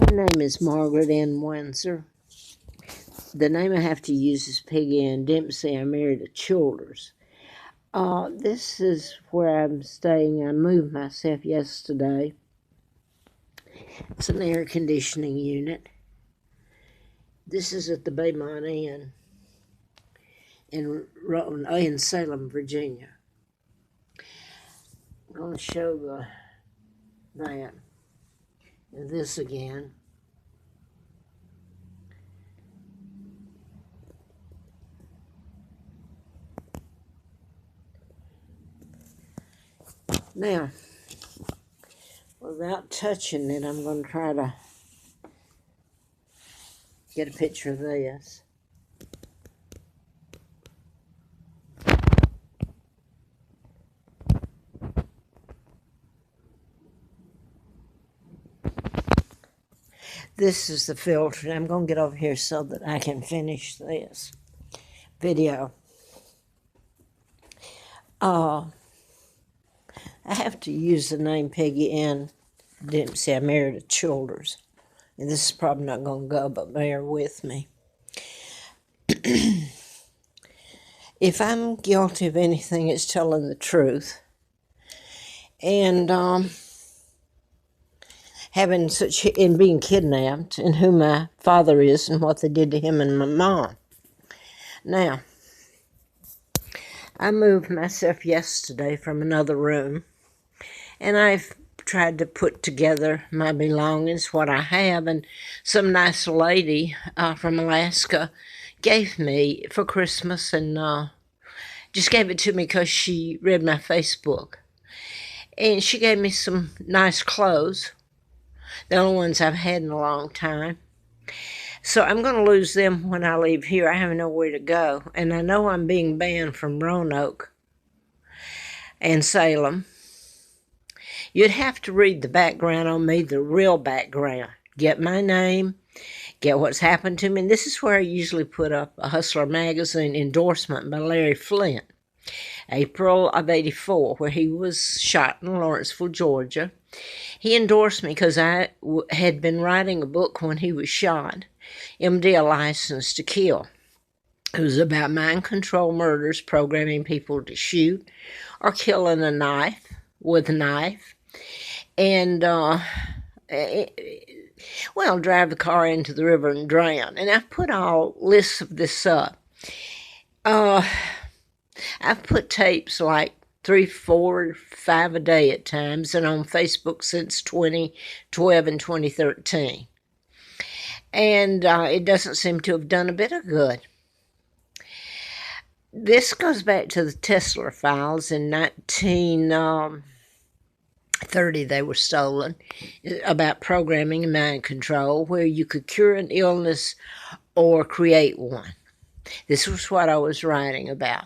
My name is Margaret Ann Windsor. The name I have to use is Peggy Ann Dempsey. I married a Childers. This is where I'm staying. I moved myself yesterday. It's an air conditioning unit. This is at the Baymont Inn in Salem, Virginia. I'm going to show that and this again. Now, without touching it, I'm going to try to get a picture of this. This is the filter. I'm going to get over here so that I can finish this video. I have to use the name Peggy Ann Dempsey. I married a Childers. And this is probably not going to go, but bear with me. If I'm guilty of anything, it's telling the truth. And being kidnapped, and who my father is, and what they did to him and my mom. Now, I moved myself yesterday from another room, and I've tried to put together my belongings, what I have, and some nice lady from Alaska gave me for Christmas, and just gave it to me because she read my Facebook. And she gave me some nice clothes, the only ones I've had in a long time. So I'm going to lose them when I leave here. I have nowhere to go. And I know I'm being banned from Roanoke and Salem. You'd have to read the background on me, the real background. Get my name, get what's happened to me. And this is where I usually put up a Hustler magazine endorsement by Larry Flint. April of '84, where he was shot in Lawrenceville, Georgia. He endorsed me because I had been writing a book when he was shot, MD, A License to Kill. It was about mind control murders, programming people to shoot or kill with a knife, and drive the car into the river and drown. And I've put all lists of this up. I've put tapes like 3, 4, 5 a day at times, and on Facebook since 2012 and 2013. And it doesn't seem to have done a bit of good. This goes back to the Tesla files in 1930. They were stolen, about programming and mind control, where you could cure an illness or create one. This was what I was writing about.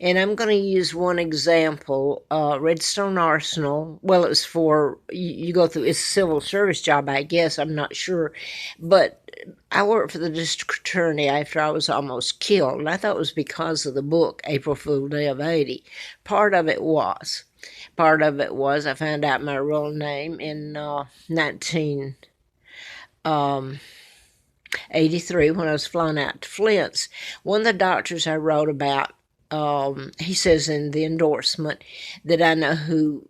And I'm going to use one example, Redstone Arsenal. Well, it was for, you go through, it's a civil service job, I guess, I'm not sure. But I worked for the district attorney after I was almost killed. And I thought it was because of the book, April Fool Day of '80. Part of it was I found out my real name in 1983 when I was flown out to Flint's. One of the doctors I wrote about, he says in the endorsement that I know who,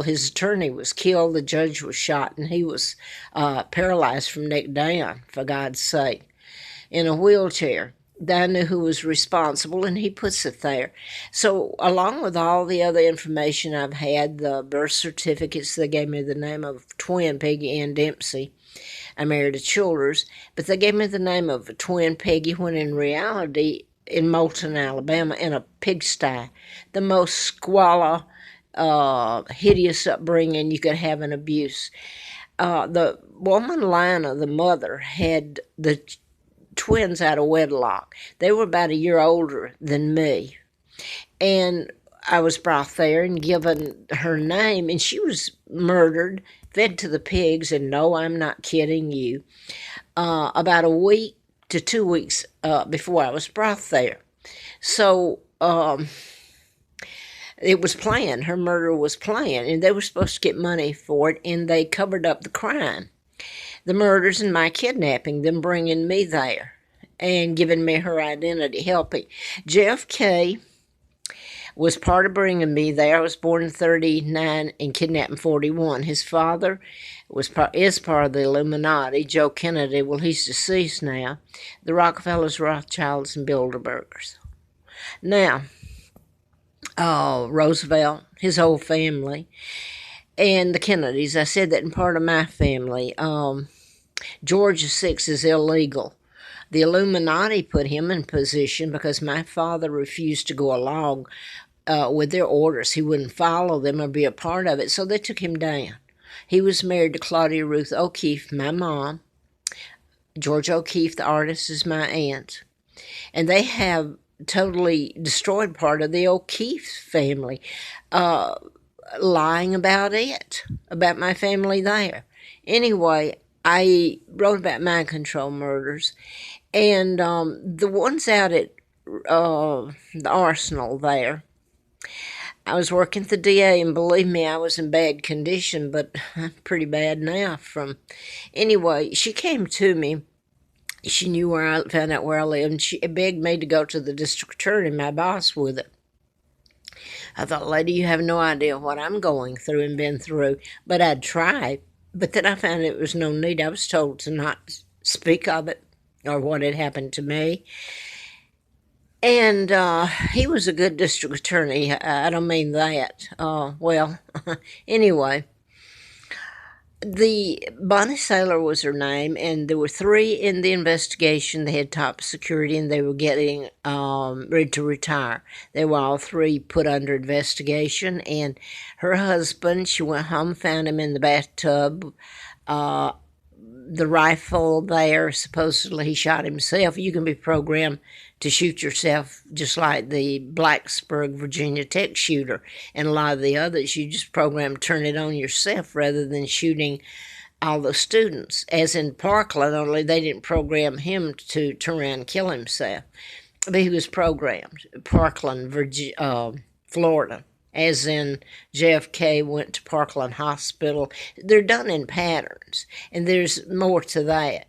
his attorney was killed, the judge was shot, and he was paralyzed from neck down, for God's sake, in a wheelchair. That I knew who was responsible, and he puts it there. So along with all the other information I've had, the birth certificates, they gave me the name of twin Peggy Ann Dempsey. I married a Childers, but they gave me the name of a twin Peggy when in reality, in Moulton, Alabama, in a pigsty, the most squalor, hideous upbringing you could have in abuse. The woman, Lina, the mother, had the twins out of wedlock. They were about a year older than me. And I was brought there and given her name, and she was murdered, fed to the pigs, and no, I'm not kidding you, about a week to 2 weeks before I was brought there. So it was planned. Her murder was planned, and they were supposed to get money for it, and they covered up the crime. the murders and my kidnapping, them bringing me there and giving me her identity, helping. JFK was part of bringing me there. I was born in 39 and kidnapped in 41. His father is part of the Illuminati. Joe Kennedy, well, he's deceased now. The Rockefellers, Rothschilds, and Bilderbergers. Now, Roosevelt, his whole family, and the Kennedys. I said that in part of my family. George VI is illegal. The Illuminati put him in position because my father refused to go along with their orders. He wouldn't follow them or be a part of it, so they took him down. He was married to Claudia Ruth O'Keeffe, my mom. George O'Keeffe, the artist, is my aunt. And they have totally destroyed part of the O'Keeffe family, lying about it, about my family there. Anyway, I wrote about mind control murders, and the ones out at the Arsenal there, I was working at the DA, and believe me, I was in bad condition, but I'm pretty bad now. Anyway, she came to me. She knew where I found out where I lived, and she begged me to go to the district attorney, my boss, with it. I thought, lady, you have no idea what I'm going through and been through, but I'd try. But then I found it was no need. I was told to not speak of it or what had happened to me. And he was a good district attorney. I don't mean that. Well, anyway, the Bonnie Saylor was her name, and there were 3 in the investigation. They had top security, and they were getting ready to retire. They were all 3 put under investigation, and her husband, she went home, found him in the bathtub. The rifle there, supposedly he shot himself. You can be programmed to shoot yourself just like the Blacksburg, Virginia Tech shooter and a lot of the others. You just program to turn it on yourself rather than shooting all the students. As in Parkland, only they didn't program him to turn around and kill himself. But he was programmed. Parkland, Florida. As in JFK went to Parkland Hospital. They're done in patterns, and there's more to that.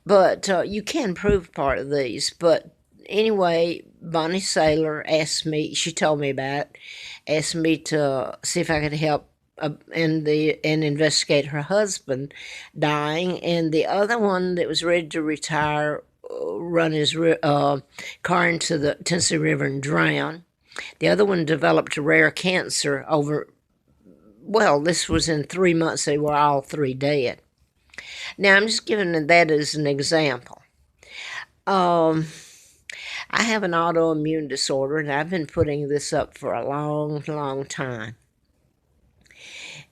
But you can prove part of these. But anyway, Bonnie Saylor asked me, she told me about it, asked me to see if I could help and investigate her husband dying, and the other one that was ready to retire run his car into the Tennessee River and drown. The other one developed a rare cancer this was in 3 months. They were all 3 dead. Now, I'm just giving that as an example. I have an autoimmune disorder, and I've been putting this up for a long, long time.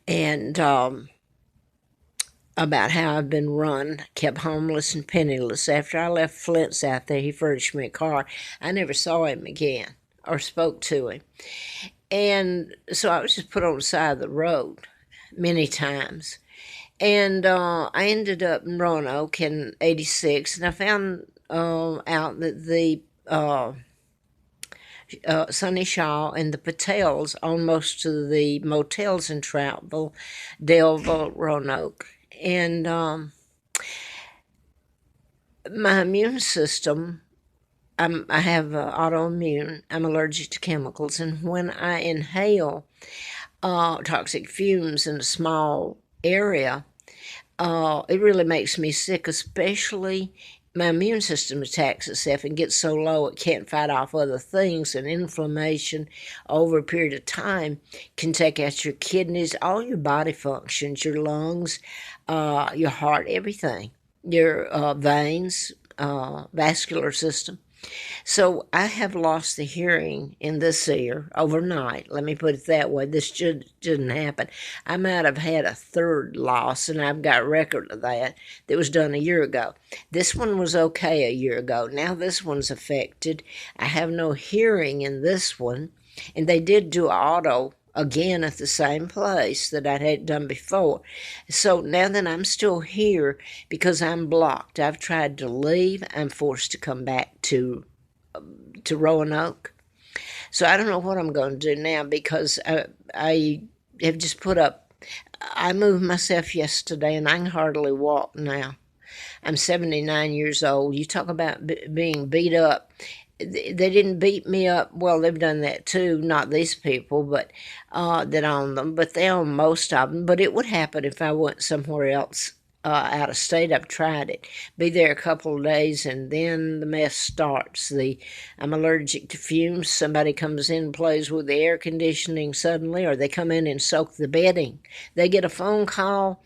And about how I've been run, kept homeless and penniless. After I left Flint's out there, he furnished me a car. I never saw him again or spoke to him. And so I was just put on the side of the road many times. And I ended up in Roanoke in 86, and I found out that the Sonny Shaw and the Patels owned most of the motels in Troutville, Delville, Roanoke. And my immune system, I have autoimmune. I'm allergic to chemicals, and when I inhale toxic fumes in a small area, it really makes me sick, especially my immune system attacks itself and gets so low it can't fight off other things, and inflammation over a period of time can take out your kidneys, all your body functions, your lungs, your heart, everything, your veins, vascular system. So I have lost the hearing in this ear overnight. Let me put it that way. This didn't happen. I might have had a third loss, and I've got record of that was done a year ago. This one was okay a year ago. Now this one's affected. I have no hearing in this one, and they did do auto again at the same place that I had done before. So now that I'm still here because I'm blocked, I've tried to leave, I'm forced to come back to Roanoke. So I don't know what I'm going to do now, because I have just put up I moved myself yesterday, and I can hardly walk now. I'm 79 years old. You talk about being beat up. They didn't beat me up. Well, they've done that too. Not these people, but that own them. But they own most of them. But it would happen if I went somewhere else out of state. I've tried it. Be there a couple of days, and then the mess starts. I'm allergic to fumes. Somebody comes in and plays with the air conditioning suddenly, or they come in and soak the bedding. They get a phone call,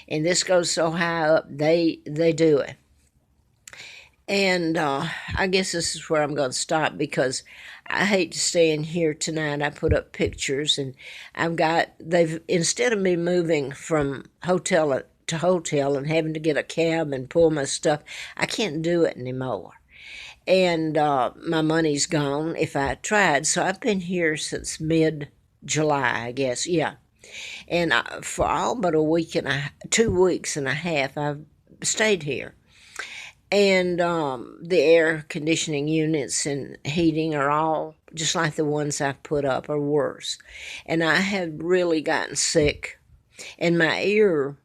and this goes so high up, they do it. And I guess this is where I'm going to stop, because I hate to stay in here tonight. I put up pictures, and instead of me moving from hotel to hotel and having to get a cab and pull my stuff, I can't do it anymore. And my money's gone if I tried. So I've been here since mid-July, I guess. Yeah. And for all but 2 weeks and a half, I've stayed here. And the air conditioning units and heating are all just like the ones I've put up, or worse. And I have really gotten sick. And my ear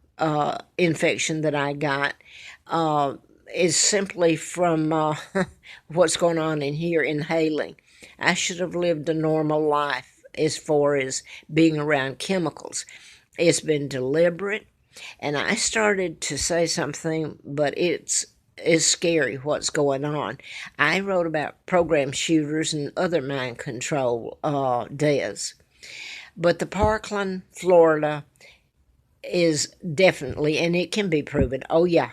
infection that I got is simply from what's going on in here, inhaling. I should have lived a normal life as far as being around chemicals. It's been deliberate. And I started to say something, but it's scary what's going on. I wrote about program shooters and other mind control deaths. But the Parkland, Florida is definitely, and it can be proven, oh yeah,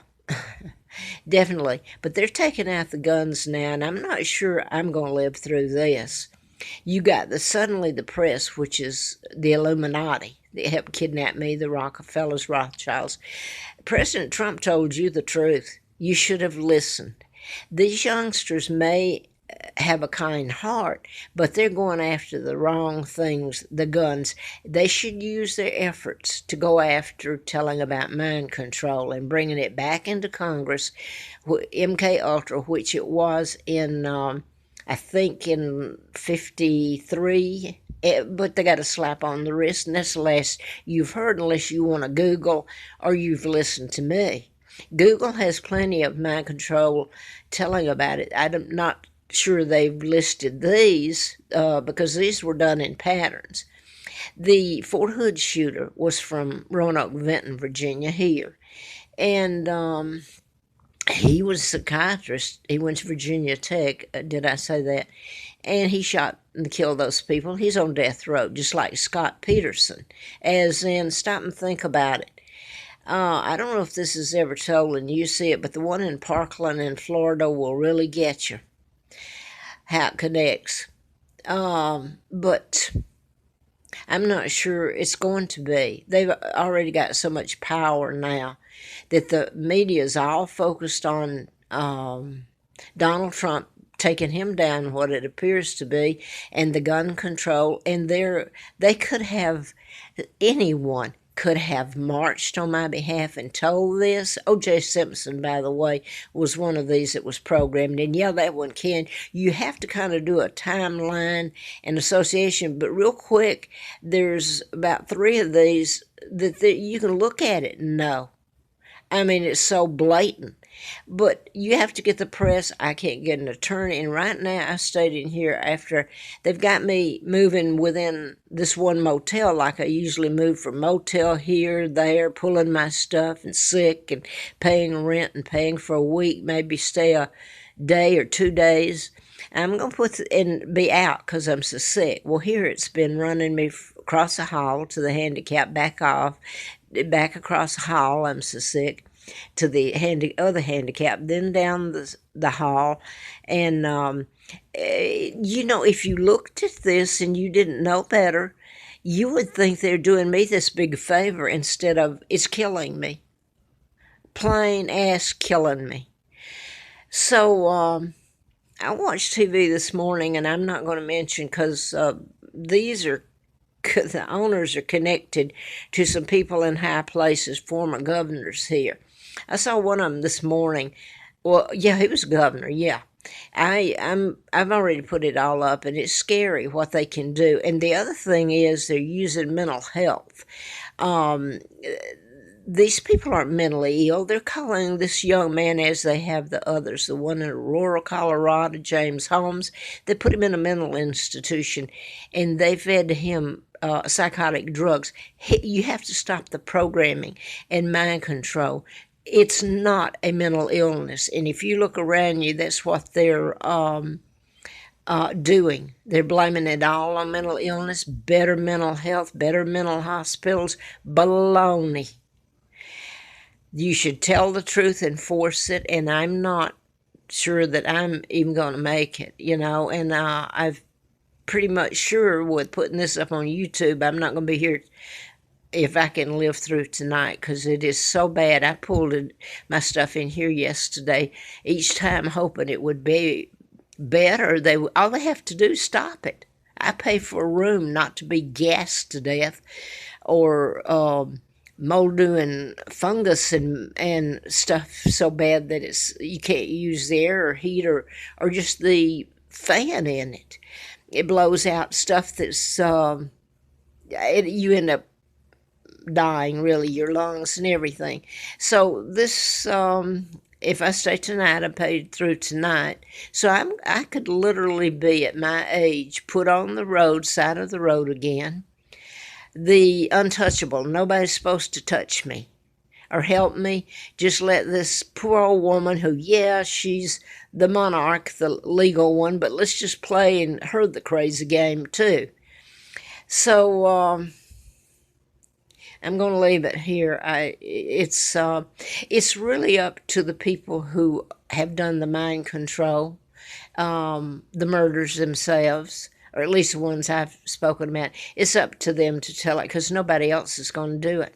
definitely. But they're taking out the guns now, and I'm not sure I'm going to live through this. You got suddenly the press, which is the Illuminati. They helped kidnap me, the Rockefellers, Rothschilds. President Trump told you the truth. You should have listened. These youngsters may have a kind heart, but they're going after the wrong things, the guns. They should use their efforts to go after telling about mind control and bringing it back into Congress, MK Ultra, which it was in, I think, in 53. But they got a slap on the wrist, and that's the last you've heard, unless you want to Google or you've listened to me. Google has plenty of mind control telling about it. I'm not sure they've listed these because these were done in patterns. The Fort Hood shooter was from Roanoke, Vinton, Virginia, here. And he was a psychiatrist. He went to Virginia Tech. Did I say that? And he shot and killed those people. He's on death row, just like Scott Peterson. As in, stop and think about it. I don't know if this is ever told and you see it, but the one in Parkland in Florida will really get you, how it connects. But I'm not sure it's going to be. They've already got so much power now that the media is all focused on Donald Trump taking him down, what it appears to be, and the gun control. And they could have, anyone could have marched on my behalf and told this. O.J. Simpson, by the way, was one of these that was programmed. And yeah, that one can. You have to kind of do a timeline and association. But real quick, there's about 3 of these that you can look at it and know. I mean, it's so blatant. But you have to get the press. I can't get an attorney. And right now, I stayed in here after they've got me moving within this one motel, like I usually move from motel here, there, pulling my stuff and sick and paying rent and paying for a week, maybe stay a day or 2 days. I'm going to and be out because I'm so sick. Well, here it's been running me across the hall to the handicap, back back across the hall. I'm so sick. To the other handicap, then down the hall. And, if you looked at this and you didn't know better, you would think they're doing me this big favor instead of it's killing me. Plain ass killing me. So I watched TV this morning, and I'm not going to mention because the owners are connected to some people in high places, former governors here. I saw one of them this morning. Well, yeah, he was a governor, yeah. I've already put it all up, and it's scary what they can do. And the other thing is they're using mental health. Um, these people aren't mentally ill. They're calling this young man, as they have the others, the one in rural Colorado, James Holmes. They put him in a mental institution, and they fed him psychotic drugs. You have to stop the programming and mind control. It's not a mental illness, and if you look around you, that's what they're doing. They're blaming it all on mental illness, better mental health, better mental hospitals. Baloney. You should tell the truth and force it, and I'm not sure that I'm even going to make it, and I've pretty much sure with putting this up on YouTube, I'm not going to be here if I can live through tonight, because it is so bad. I pulled my stuff in here yesterday, each time hoping it would be better. All they have to do is stop it. I pay for a room not to be gassed to death, or mildew and fungus and stuff so bad that you can't use the air or heat or just the fan in it. It blows out stuff that's you end up dying, really, your lungs and everything. So this, if I stay tonight, I paid through tonight. So I could literally be at my age, put on the side of the road again, the untouchable. Nobody's supposed to touch me or help me. Just let this poor old woman who, yeah, she's the monarch, the legal one, but let's just play her the crazy game too. So I'm going to leave it here. It's really up to the people who have done the mind control, the murders themselves, or at least the ones I've spoken about. It's up to them to tell it, because nobody else is going to do it.